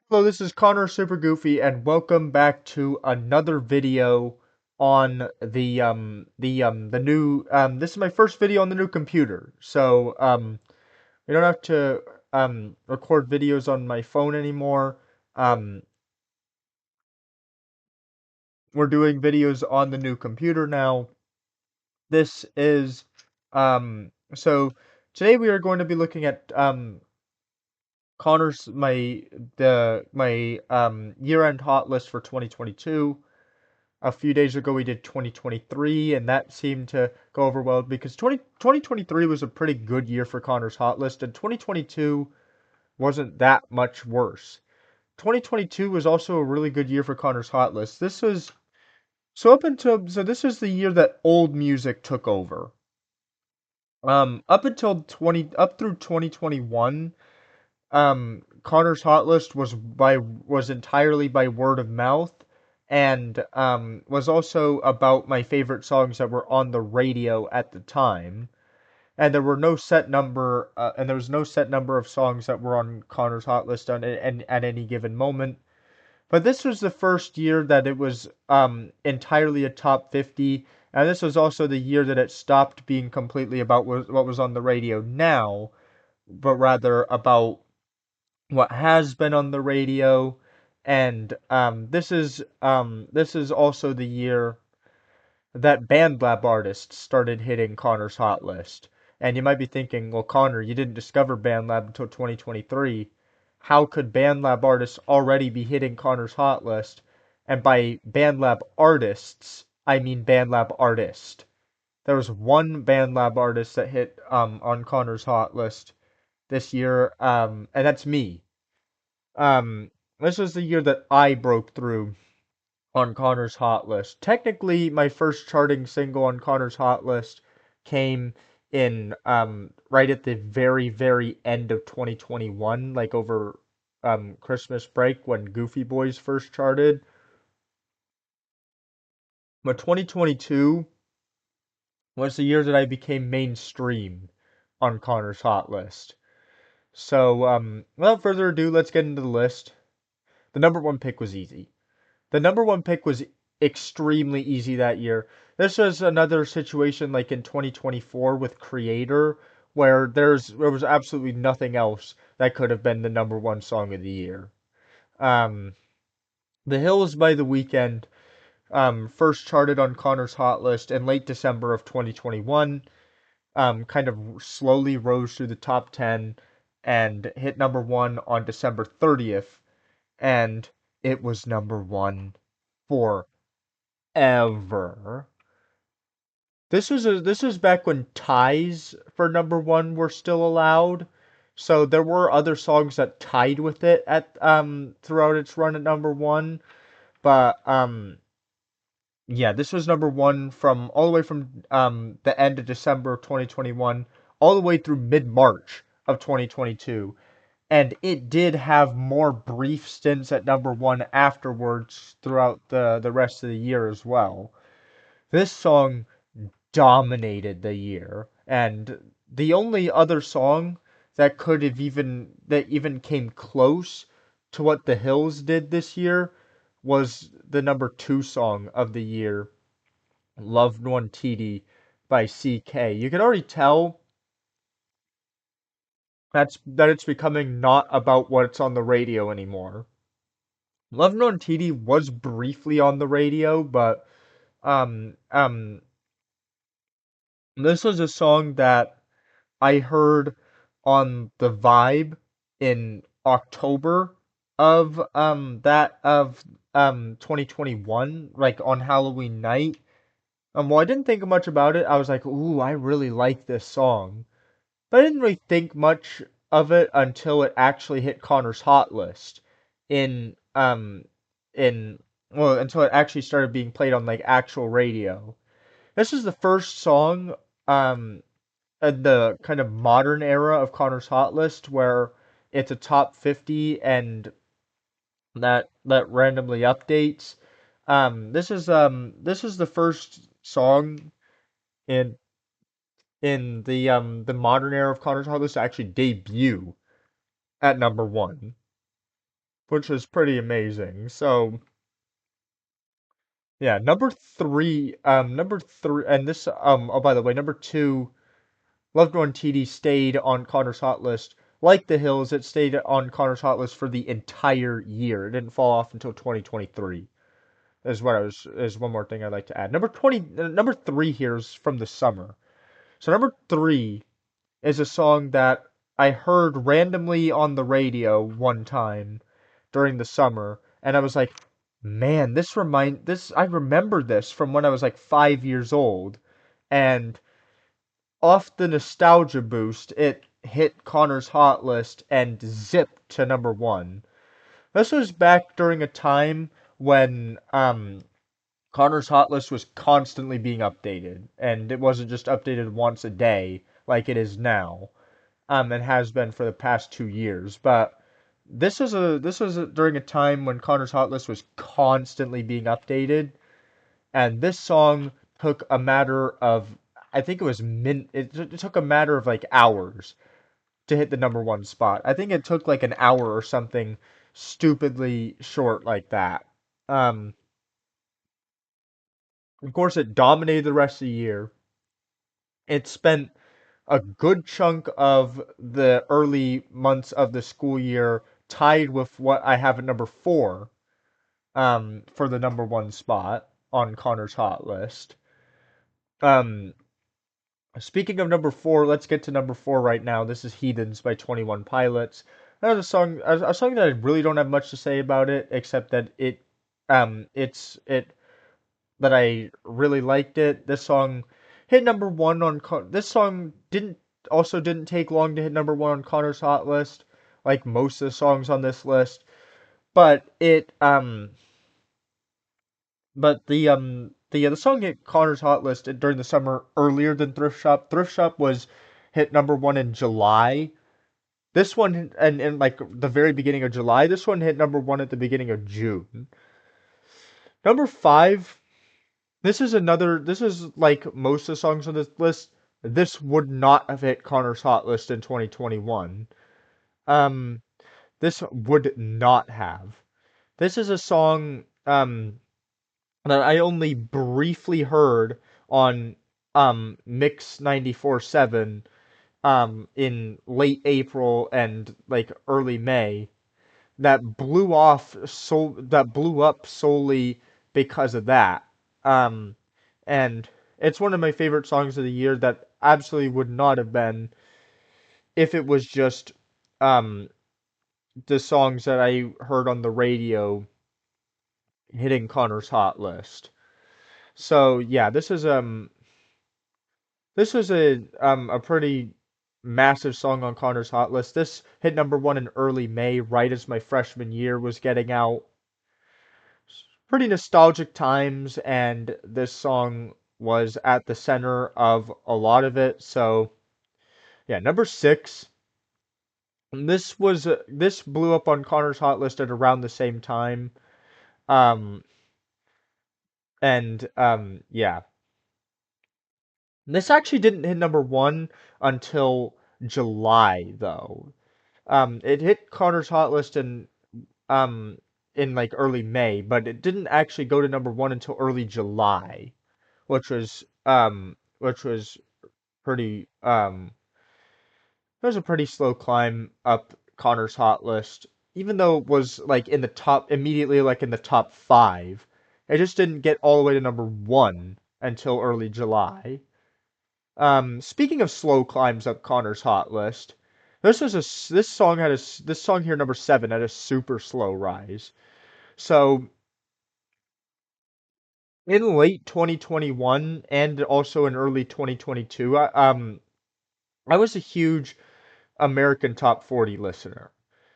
Hello, this is Connor Super Goofy, and welcome back to another video on the new this is my first video on the new computer. So we don't have to record videos on my phone anymore. Um we're doing videos on the new computer now. This is so today we are going to be looking at Connor's my year-end hot list for 2022. A few days ago we did 2023, and that seemed to go over well because 2023 was a pretty good year for Connor's hot list, and 2022 wasn't that much worse. 2022 was also a really good year for Connor's hot list. This is the year that old music took over. Up through 2021, Connor's hot list was entirely by word of mouth, and was also about my favorite songs that were on the radio at the time. And there was no set number of songs that were on Connor's hot list at any given moment. But this was the first year that it was entirely a top 50, and this was also the year that it stopped being completely about what was on the radio now, but rather about what has been on the radio. And this is also the year that BandLab artists started hitting Connor's hot list. And you might be thinking, well, Connor, you didn't discover BandLab until 2023. How could BandLab artists already be hitting Connor's hot list? And by BandLab artists, I mean BandLab artist. There was one BandLab artist that hit on Connor's hot list this year, and that's me. This was the year that I broke through on Connor's hot list. Technically, my first charting single on Connor's hot list came in right at the very end of 2021, like over Christmas break when Goofy Boys first charted. But 2022 was the year that I became mainstream on Connor's hot list. So, without further ado, let's get into the list. The number one pick was easy. The number one pick was extremely easy that year. This was another situation like in 2024 with Creator, where there was absolutely nothing else that could have been the number one song of the year. Um, The Hills by The Weeknd first charted on Connor's Hot List in late December of 2021. Kind of slowly rose through the top 10 and hit number one on December 30th, and it was number one for ever. This was back when ties for number one were still allowed. So there were other songs that tied with it at throughout its run at number one. But yeah, this was number one from all the way from the end of December of 2021 all the way through mid-March of 2022. And it did have more brief stints at number one afterwards throughout the rest of the year as well. This song dominated the year, and the only other song that even came close to what The Hills did this year was the number two song of the year, Love Nwantiti by CK. You can already tell that it's becoming not about what's on the radio anymore. Love Nwantiti was briefly on the radio, but um um this was a song that I heard on the Vibe in October of 2021, like on Halloween night. Well, I didn't think much about it. I was like, "Ooh, I really like this song," but I didn't really think much of it until it actually hit Connor's hot list in in well, until it actually started being played on like actual radio. This is the first song um the kind of modern era of Connor's Hot List where it's a top 50 and that randomly updates. This is the first song in the modern era of Connor's Hot List to actually debut at number one. which is pretty amazing. So yeah, number three, and this oh by the way, number two, Loved One TD stayed on Connor's Hot List. Like The Hills, it stayed on Connor's Hot List for the entire year. It didn't fall off until 2023. Is one more thing I'd like to add. Number three here is from the summer. So number three is a song that I heard randomly on the radio one time during the summer, and I was like, man, I remember this from when I was like 5 years old, and off the nostalgia boost, it hit Connor's Hot List and zipped to number one. This was back during a time when Connor's Hot List was constantly being updated, and it wasn't just updated once a day like it is now, and has been for the past 2 years. But during a time when Connor's Hot List was constantly being updated, and this song took a matter of, I think it was it took a matter of like hours to hit the number one spot. I think it took like an hour or something stupidly short like that. Um, of course, it dominated the rest of the year. It spent a good chunk of the early months of the school year tied with what I have at number four, for the number one spot on Connor's Hot List. Um, Speaking of number four, let's get to number four right now. This is Heathens by 21 Pilots. That was a song that I really don't have much to say about it, except that that I really liked it. This song hit number one on, this song didn't take long to hit number one on Connor's Hot List, like most of the songs on this list, but the song hit Connor's Hot List during the summer earlier than Thrift Shop. Thrift Shop was hit number one in July. This one, and in like the very beginning of July. This one hit number one at the beginning of June. Number five. This is like most of the songs on this list. This would not have hit Connor's Hot List in 2021. Um, this would not have. This is a song that I only briefly heard on Mix 94.7 in late April and like early May, that blew up solely because of that. Um and it's one of my favorite songs of the year that absolutely would not have been if it was just um the songs that I heard on the radio hitting Connor's Hot List. So yeah, this was a pretty massive song on Connor's Hot List. This hit number one in early May, right as my freshman year was getting out. Pretty nostalgic times, and this song was at the center of a lot of it. So yeah, number six. This blew up on Connor's Hot List at around the same time. Um yeah. This actually didn't hit number one until July though. It hit Connor's Hot List in like early May, but it didn't actually go to number one until early July, which was pretty it was a pretty slow climb up Connor's Hot List. Even though it was like in the top immediately like in the top five, it just didn't get all the way to number one until early July. Speaking of slow climbs up Connor's Hot List, this song here number seven had a super slow rise. So in late 2021 and also in early 2022, I was a huge American Top 40 listener.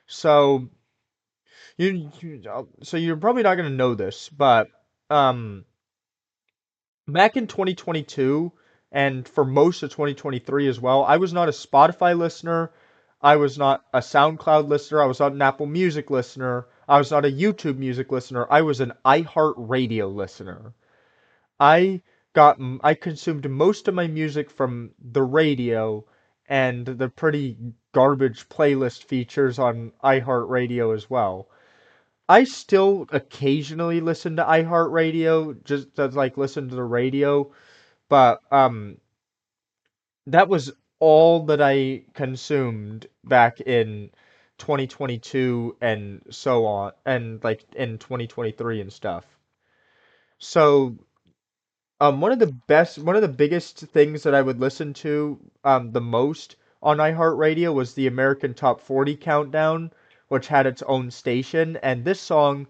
So so you're probably not gonna know this, but um, back in 2022 and for most of 2023 as well, I was not a Spotify listener. I was not a SoundCloud listener. I was not an Apple Music listener. I was not a YouTube Music listener. I was an iHeartRadio listener. I consumed most of my music from the radio and the pretty garbage playlist features on iHeartRadio as well. I still occasionally listen to iHeartRadio, just to like listen to the radio, but that was all that I consumed back in 2022 and so on, and like in 2023 and stuff. So, one of the biggest things that I would listen to the most on iHeartRadio was the American Top 40 Countdown, which had its own station, and this song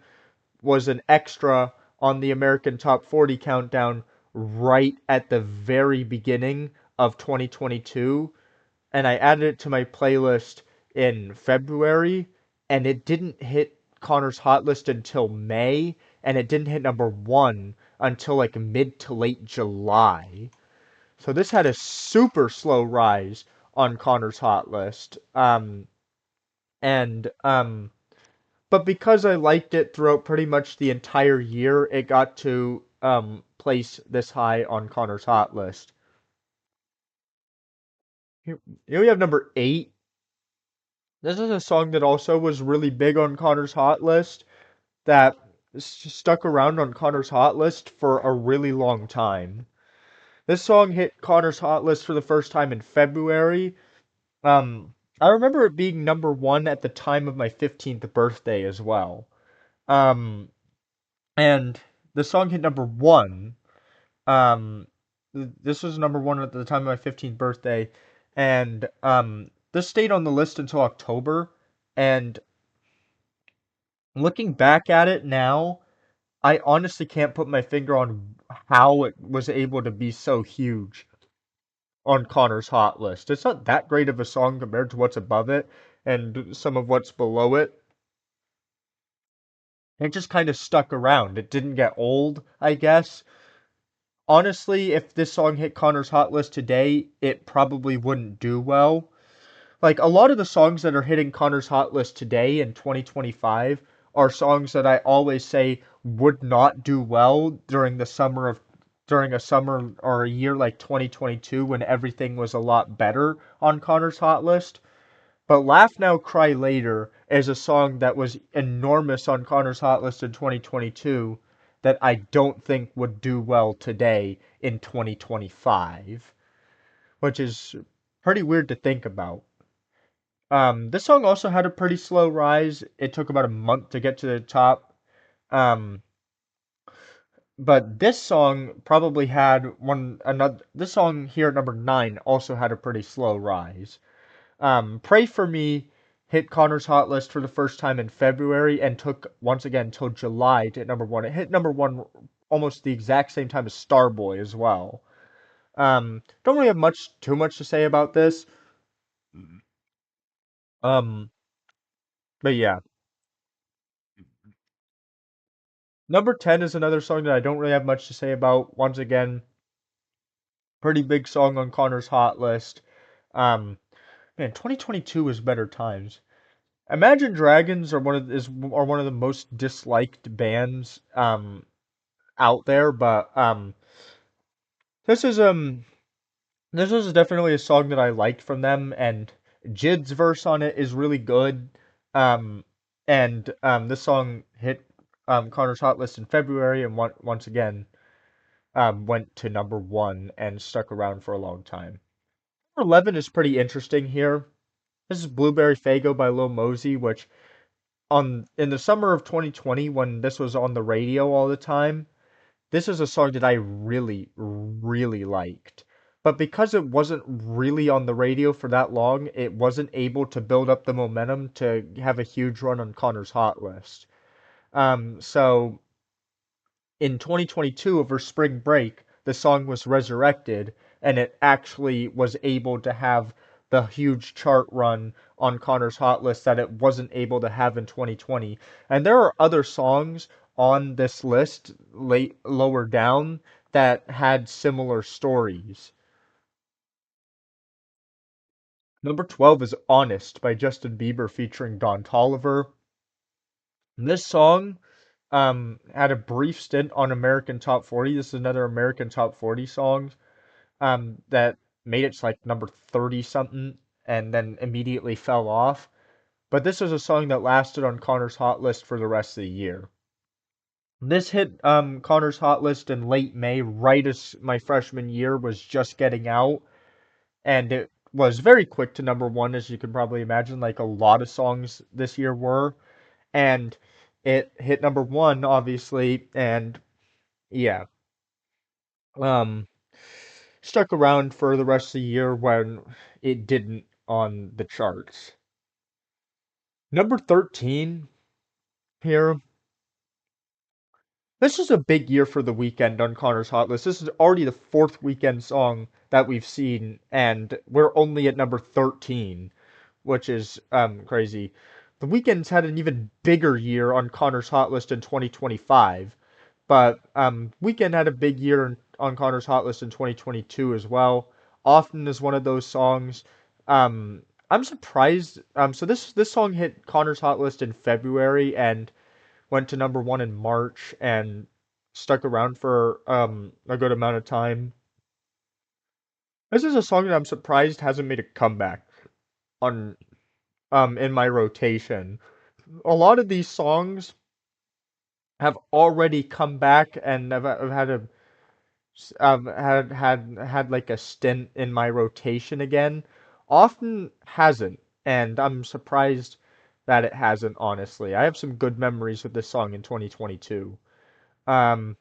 was an extra on the American Top 40 Countdown right at the very beginning of 2022, and I added it to my playlist in February, and it didn't hit Connor's Hot List until May, and it didn't hit number one until like mid to late July. So this had a super slow rise on Connor's Hot List. And but because I liked it throughout pretty much the entire year, it got to place this high on Connor's Hot List. Here we have number 8. This is a song that also was really big on Connor's Hot List that stuck around on Connor's Hot List for a really long time. This song hit Connor's Hot List for the first time in February. I remember it being number one at the time of my 15th birthday as well. Um, and the song hit number one. Um, this was number one at the time of my 15th birthday, and this stayed on the list until October. And looking back at it now, I honestly can't put my finger on how it was able to be so huge on Connor's Hot List. It's not that great of a song compared to what's above it and some of what's below it. It just kind of stuck around. It didn't get old, I guess. Honestly, if this song hit Connor's Hot List today, it probably wouldn't do well. Like a lot of the songs that are hitting Connor's Hot List today in 2025 are songs that I always say would not do well during a summer or a year like 2022 when everything was a lot better on Connor's Hot List. But Laugh Now Cry Later is a song that was enormous on Connor's Hot List in 2022 that I don't think would do well today in 2025, which is pretty weird to think about. This song also had a pretty slow rise. It took about a month to get to the top. Um, but this song probably had one another. This song here at number 9 also had a pretty slow rise. Pray for Me hit Connor's Hot List for the first time in February and took once again till July to hit number one. It hit number one almost the exact same time as Starboy as well. Don't really have too much to say about this. Um, but yeah. Number 10 is another song that I don't really have much to say about. Once again, pretty big song on Connor's Hot List. Um, Man, 2022 was better times. Imagine Dragons are one of the most disliked bands out there, but this is um this is definitely a song that I liked from them, and Jid's verse on it is really good. Um, and This song hit Connor's Hot List in February, and once again went to number one and stuck around for a long time. Number 11 is pretty interesting here. This is Blueberry Fago by Lil Mosey, which on in the summer of 2020 when this was on the radio all the time, this is a song that I really, really liked. But because it wasn't really on the radio for that long, it wasn't able to build up the momentum to have a huge run on Connor's Hot List. So in 2022 over spring break, the song was resurrected and it actually was able to have the huge chart run on Connor's Hot List that it wasn't able to have in 2020. And there are other songs on this list lower down that had similar stories. Number 12 is Honest by Justin Bieber featuring Don Toliver. This song had a brief stint on American Top 40. This is another American Top 40 song that made it to like number 30 something and then immediately fell off. but this is a song that lasted on Connor's Hot List for the rest of the year. This hit Connor's Hot List in late May, right as my freshman year was just getting out, and it was very quick to number one, as you can probably imagine, like a lot of songs this year were. And it hit number one, obviously, and yeah, um, stuck around for the rest of the year when it didn't on the charts. Number 13 here. This is a big year for The Weeknd on Connor's Hot List. This is already the fourth Weeknd song that we've seen, and we're only at number 13, which is crazy. The Weeknd's had an even bigger year on Connor's Hot List in 2025, but Weeknd had a big year on Connor's Hot List in 2022 as well. Often is one of those songs. I'm surprised. So this song hit Connor's Hot List in February and went to number one in March and stuck around for a good amount of time. This is a song that I'm surprised hasn't made a comeback on in my rotation. A lot of these songs have already come back and have had a had like a stint in my rotation again. Often hasn't, and I'm surprised that it hasn't, honestly. I have some good memories with this song in 2022. Um,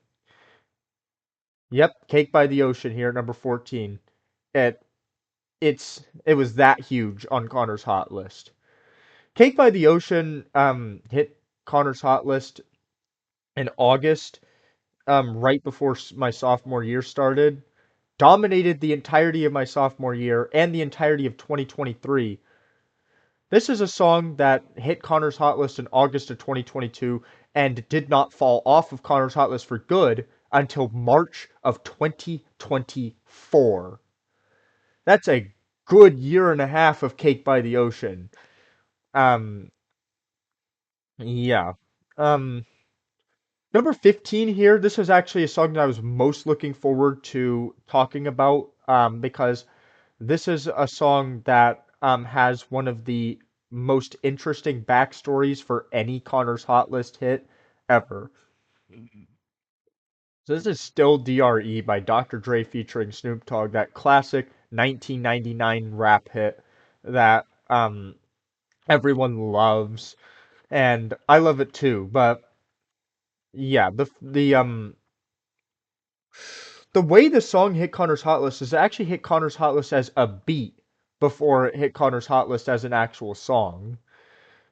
yep, Cake by the Ocean here at number 14. It it was that huge on Connor's Hot List. Cake by the Ocean hit Connor's Hot List in August, right before my sophomore year started. Dominated the entirety of my sophomore year and the entirety of 2023. This is a song that hit Connor's Hot List in August of 2022 and did not fall off of Connor's Hot List for good until March of 2024. That's a good year and a half of Cake by the Ocean. Um, yeah. Um, Number 15 here, this was actually a song that I was most looking forward to talking about because this is a song that has one of the most interesting backstories for any Connor's Hot List hit ever. So this is Still DRE by Dr. Dre featuring Snoop Dogg, that classic 1999 rap hit that everyone loves, and I love it too. But yeah, the way the song hit Connor's Hot List is it actually hit Connor's Hot List as a beat before it hit Connor's Hot List as an actual song.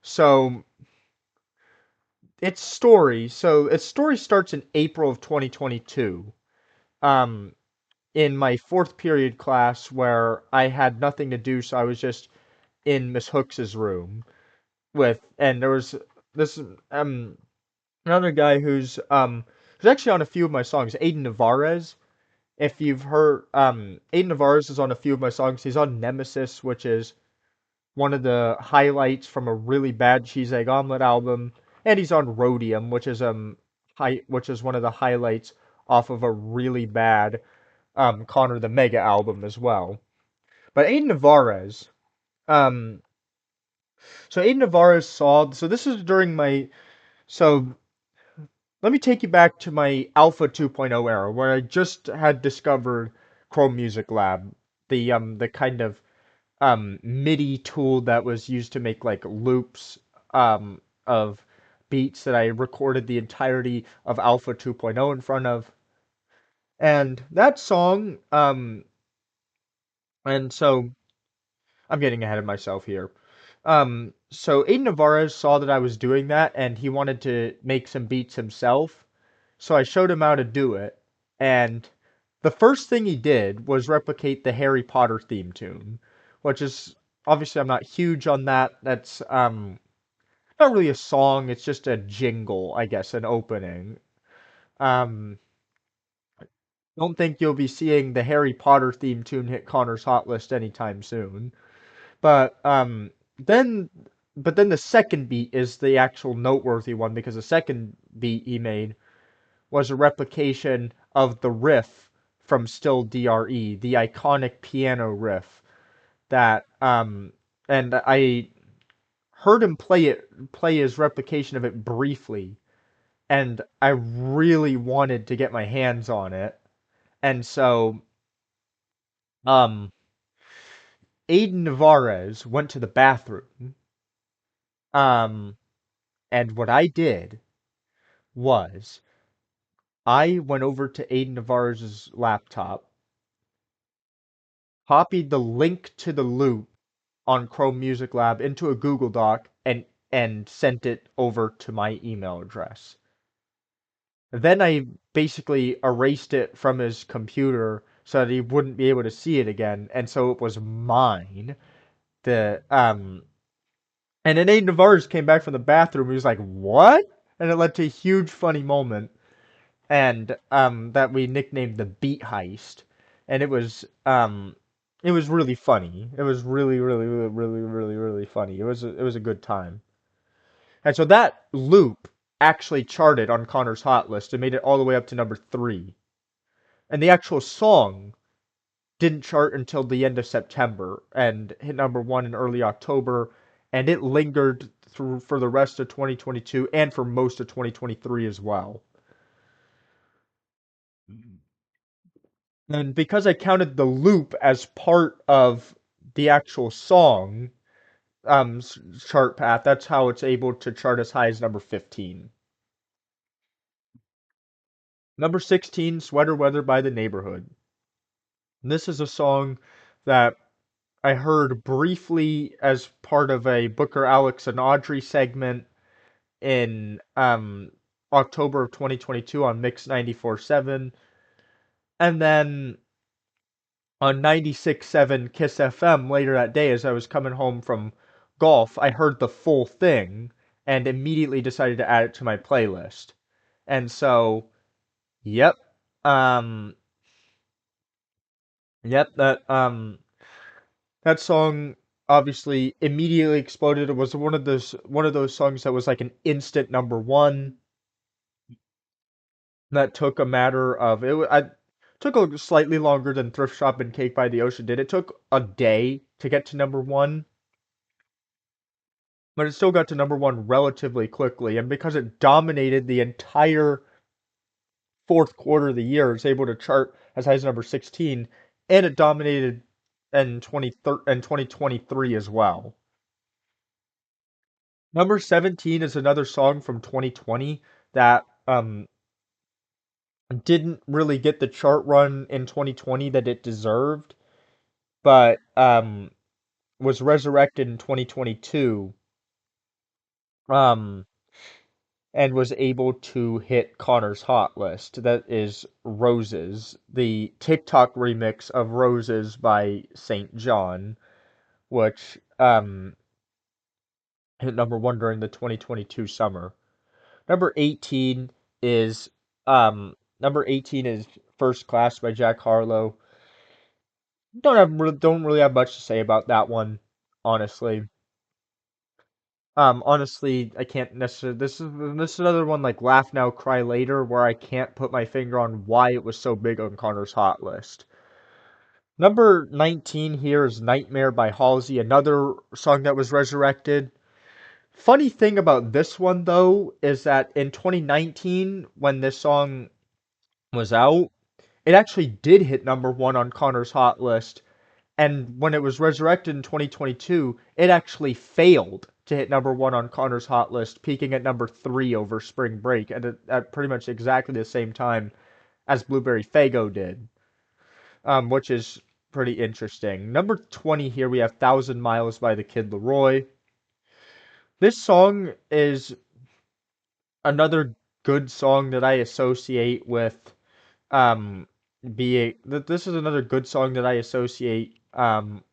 So its story starts in April of 2022. Um, in my fourth period class where I had nothing to do, so I was just in Miss Hooks's room and there was this another guy who's actually on a few of my songs, Aiden Navarez. If you've heard, Aiden Navarez is on a few of my songs. He's on Nemesis, which is one of the highlights from a really bad Cheese Egg Omelet album, and he's on Rhodium, which is one of the highlights off of a really bad Connor the Mega album as well. But Aiden Navarez, um, so Aiden Navarez saw. So this is during my. So let me take you back to my Alpha 2.0 era, where I just had discovered Chrome Music Lab, the kind of MIDI tool that was used to make like loops of beats that I recorded the entirety of Alpha 2.0 in front of. And that song, and so I'm getting ahead of myself here. So Aiden Navarez saw that I was doing that and he wanted to make some beats himself. So I showed him how to do it. And the first thing he did was replicate the Harry Potter theme tune, which is obviously I'm not huge on that. That's not really a song, it's just a jingle, I guess, an opening. Um don't think you'll be seeing the Harry Potter theme tune hit Connor's Hot List anytime soon. But then then the second beat is the actual noteworthy one because the second beat he made was a replication of the riff from Still DRE, the iconic piano riff that and heard him play his replication of it briefly, and I really wanted to get my hands on it. And so, um, Aiden Navarez went to the bathroom. Um, and what I did was I went over to Aiden Navarez's laptop, copied the link to the loop on Chrome Music Lab into a Google Doc, and sent it over to my email address. Then I basically erased it from his computer so that he wouldn't be able to see it again, and so it was mine. The And then Aiden Navarez came back from the bathroom. He was like, "What?" And it led to a huge funny moment, and that we nicknamed the Beat Heist, and it was really funny. It was really funny. It was a good time. And so that loop actually charted on Connor's Hot List and made it all the way up to number 3. And the actual song didn't chart until the end of September and hit number 1 in early October, and it lingered through for the rest of 2022 and for most of 2023 as well. And because I counted the loop as part of the actual song chart path, that's how it's able to chart as high as number 15. Number 16, Sweater Weather by The Neighborhood. This is a song that I heard briefly as part of a Booker, Alex, and Audrey segment in October of 2022 on Mix 94.7. And then on 96.7 Kiss FM later that day, as I was coming home from golf, I heard the full thing and immediately decided to add it to my playlist. And so, yep, um, yep, that song obviously immediately exploded. It was one of those songs that was like an instant number 1. That took a matter of I took a slightly longer than Thrift Shop and Cake by the Ocean did. It took a day to get to number 1, but it still got to number 1 relatively quickly. And because it dominated the entire fourth quarter of the year, it's able to chart as high as number 16, and it dominated in 2023 as well. Number 17 is another song from 2020 that didn't really get the chart run in 2020 that it deserved, but was resurrected in 2022 um and was able to hit Connor's Hot List. That is Roses, the TikTok remix of Roses by St. John, which hit number 1 during the 2022 summer. Number 18 is number 18 is First Class by Jack Harlow. Don't really have much to say about that one, honestly. Honestly, I can't necessarily. This is another one like Laugh Now, Cry Later, where I can't put my finger on why it was so big on Connor's Hot List. Number 19 here is Nightmare by Halsey, another song that was resurrected. Funny thing about this one though is that in 2019, when this song was out, it actually did hit number 1 on Connor's Hot List. And when it was resurrected in 2022, it actually failed to hit number 1 on Connor's Hot List, peaking at number 3 over Spring Break at pretty much exactly the same time as Blueberry Faygo did, which is pretty interesting. Number 20 here, we have 1,000 Miles by the Kid Laroi. This song is another good song that I associate with this is another good song that I associate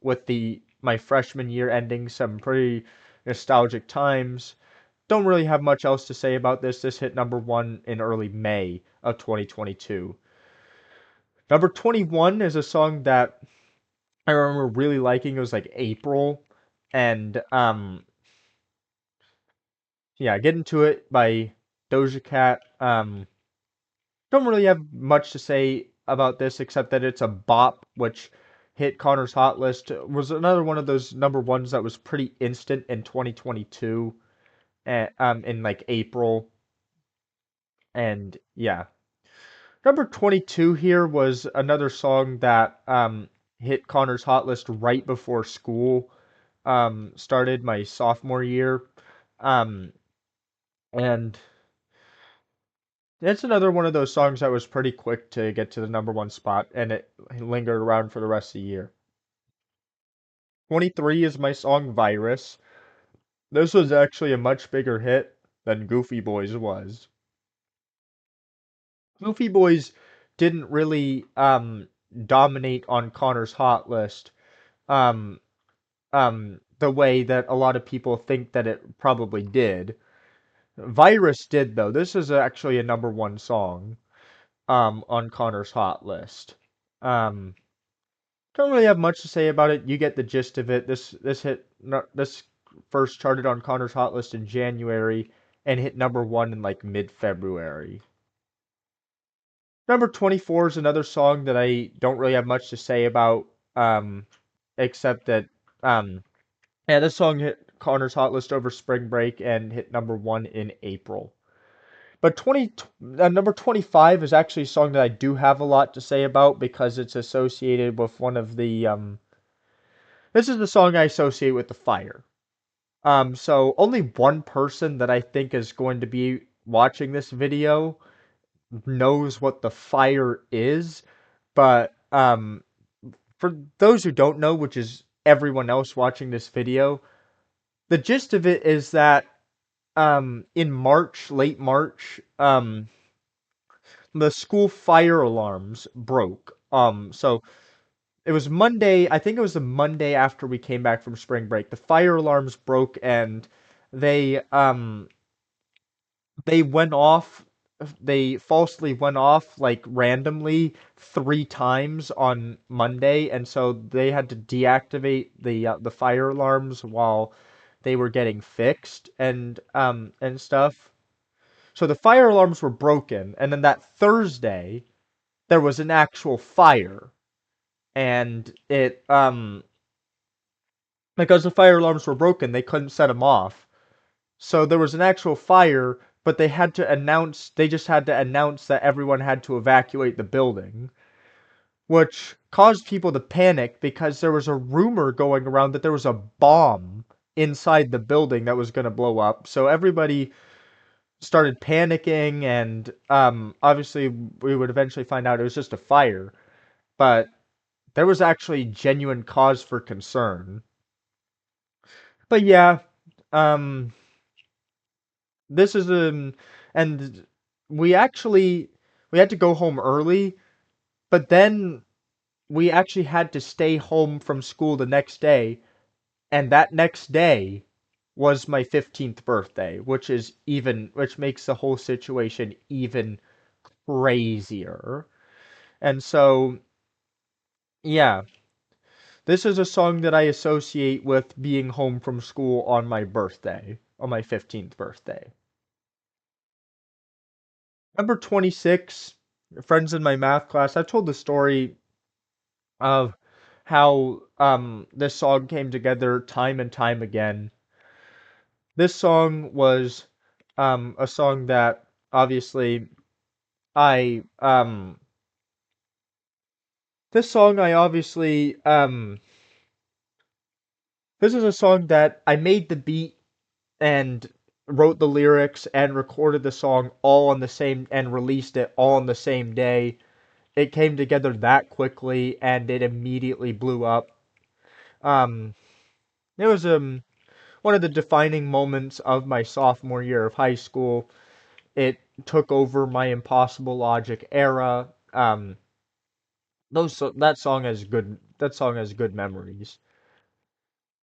with the my freshman year ending, some pretty nostalgic times. Don't really have much else to say about this. This hit number 1 in early May of 2022. Number 21 is a song that I remember really liking. It was like April, and yeah, Get Into It by Doja Cat. Don't really have much to say about this except that it's a bop, which hit Connor's Hot List. Was another one of those number ones that was pretty instant in 2022, in like April, and yeah. Number 22 here was another song that hit Connor's Hot List right before school started, my sophomore year. Um, and it's another one of those songs that was pretty quick to get to the number one spot, and it lingered around for the rest of the year. 23 is my song Virus. This was actually a much bigger hit than Goofy Boys was. Goofy Boys didn't really dominate on Connor's Hot List um the way that a lot of people think that it probably did. Virus did though. This is actually a number one song on Connor's Hot List. Um don't really have much to say about it. You get the gist of it. This first charted on Connor's Hot List in January and hit number one in like mid-February. Number 24 is another song that I don't really have much to say about, um, except that, yeah, this song hit Connor's Hot List over spring break and hit number one in April. But number 25 is actually a song that I do have a lot to say about because it's associated with one of the, this is the song I associate with the fire. So only one person that I think is going to be watching this video knows what the fire is, but for those who don't know, which is everyone else watching this video, the gist of it is that in March, late March, the school fire alarms broke. So it was Monday, I think it was the Monday after we came back from spring break. The fire alarms broke and they um they went off they falsely went off like randomly 3 times on Monday, and so they had to deactivate the fire alarms while they were getting fixed and stuff. So the fire alarms were broken, and then that Thursday there was an actual fire, and it because the fire alarms were broken, they couldn't set them off. So there was an actual fire, but they just had to announce that everyone had to evacuate the building, which caused people to panic because there was a rumor going around that there was a bomb inside the building that was going to blow up. So everybody started panicking, and obviously we would eventually find out it was just a fire, but there was actually genuine cause for concern. But yeah, um this is and we had to go home early, but then we actually had to stay home from school the next day, and that next day was my 15th birthday, which makes the whole situation even crazier. And so, yeah, this is a song that I associate with being home from school on my birthday, on my 15th birthday. Number 26, friends in my math class. I've told the story of how this song came together time and time again. This song was a song that obviously I this song I obviously this is a song that I made the beat and wrote the lyrics and recorded the song all on the same and released it all on the same day. It came together that quickly and it immediately blew up. Um it was one of the defining moments of my sophomore year of high school. It took over my Impossible Logic era. That song has good memories.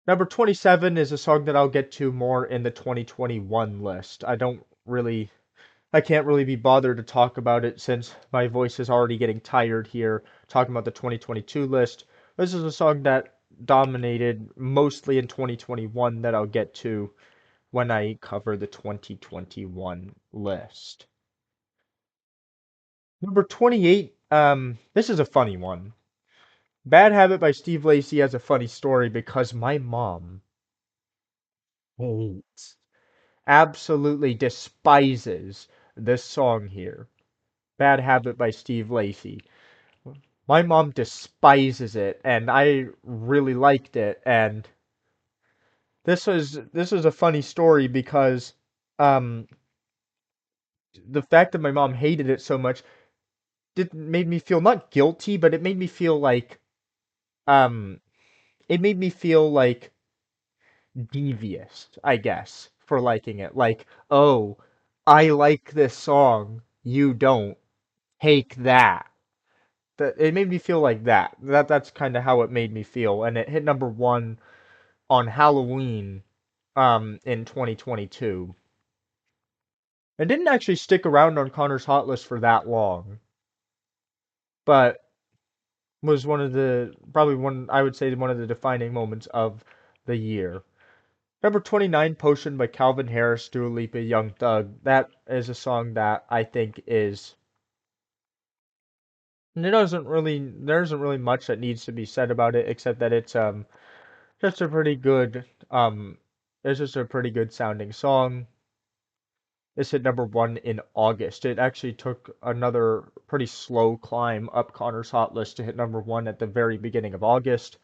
Number 27 is a song that I'll get to more in the 2021 list. I can't really be bothered to talk about it since my voice is already getting tired here talking about the 2022 list. This is a song that dominated mostly in 2021 that I'll get to when I cover the 2021 list. Number 28, this is a funny one. Bad Habit by Steve Lacy has a funny story because my mom hates, absolutely despises this song here. Bad Habit by Steve Lacy. My mom despises it, and I really liked it. And this was a funny story because um the fact that my mom hated it so much did made me feel not guilty, but it made me feel like um it made me feel like devious, I guess, for liking it. Like, oh, I like this song, you don't. Take that. That it made me feel like that. That's kind of how it made me feel, and it hit number one on Halloween in 2022. It didn't actually stick around on Connor's Hot List for that long, but was one of the probably one I would say one of the defining moments of the year. Number 29, Potion by Calvin Harris, Dua Lipa, Young Thug. That is a song that I think is. There isn't really much that needs to be said about it except that it's just a pretty good it's just a pretty good sounding song. This hit number one in August. It actually took another pretty slow climb up Connor's Hot List to hit number one at the very beginning of August.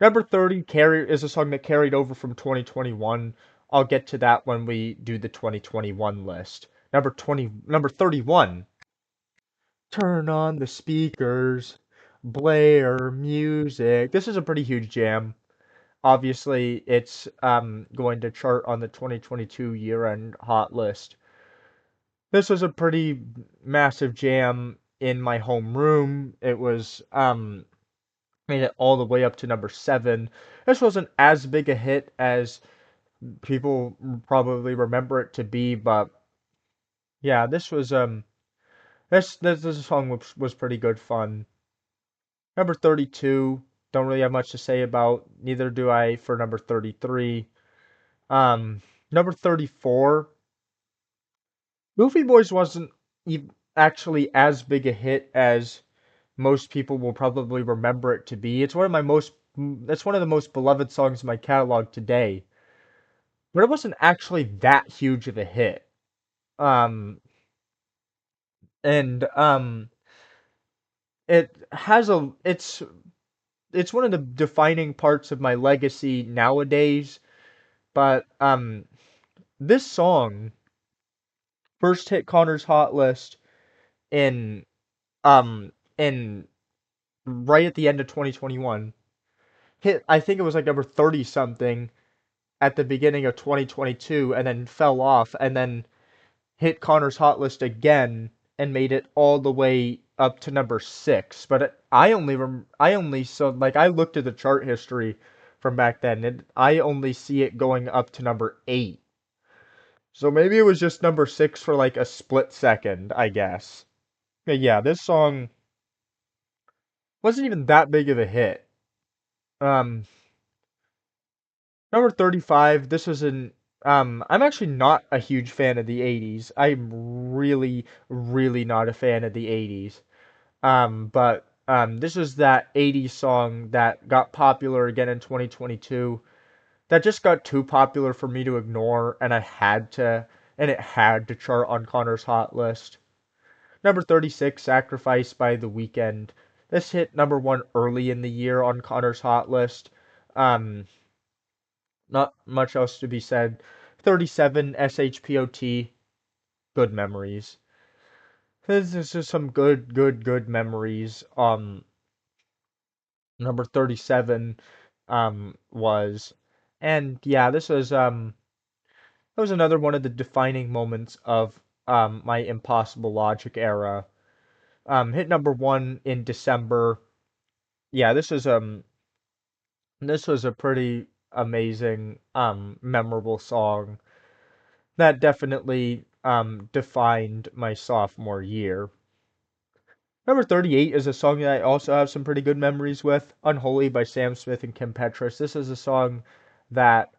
Number 30 is a song that carried over from 2021. I'll get to that when we do the 2021 list. Number 31. Turn on the speakers, blare music. This is a pretty huge jam. Obviously, it's going to chart on the 2022 year-end hot list. This was a pretty massive jam in my home room. It was made it all the way up to number 7. This wasn't as big a hit as people probably remember it to be, but yeah, this song was pretty good fun. Number 32, don't really have much to say about. Neither do I for number 33. Um, Number 34, Goofy Boys wasn't actually as big a hit as most people will probably remember it to be. It's one of the most beloved songs in my catalog today, but it wasn't actually that huge of a hit. Um, and it has a it's one of the defining parts of my legacy nowadays. But this song first hit Connor's Hot List in in right at the end of 2021. Hit I think it was like number 30 something at the beginning of 2022 and then fell off and then hit Connor's Hot List again and made it all the way up to number 6. But I only so like I looked at the chart history from back then and I only see it going up to number 8. So maybe it was just number 6 for like a split second, I guess. But yeah, this song wasn't even that big of a hit. Um, Number 35, this was an I'm actually not a huge fan of the 80s. I'm really, really not a fan of the 80s. But this was that 80s song that got popular again in 2022 that just got too popular for me to ignore and it had to chart on Connor's Hot List. Number 36, Sacrifice by The Weeknd. This hit number 1 early in the year on Connor's Hot List. Um, Not much else to be said. 37, SHPOT, good memories. This is some good memories. Number 37 was and yeah, that was another one of the defining moments of my Impossible Logic era. Hit number 1 in December. Yeah, this was a pretty amazing memorable song that definitely defined my sophomore year. Number 38 is a song that I also have some pretty good memories with, Unholy by Sam Smith and Kim Petras. This is a song that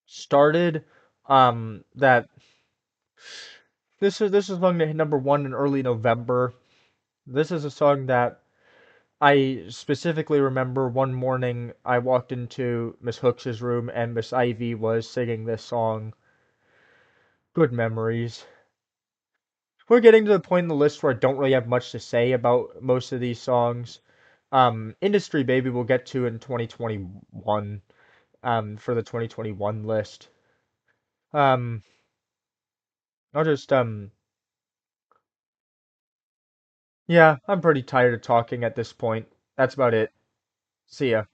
started that this is a song that hit number 1 in early November. This is a song that I specifically remember one morning I walked into Miss Hooks's room and Miss Ivy was singing this song. Good memories. We're getting to the point in the list where I don't really have much to say about most of these songs. Industry Baby we'll get to in 2021, for the 2021 list. Um, I'll just, yeah, I'm pretty tired of talking at this point. That's about it. See ya.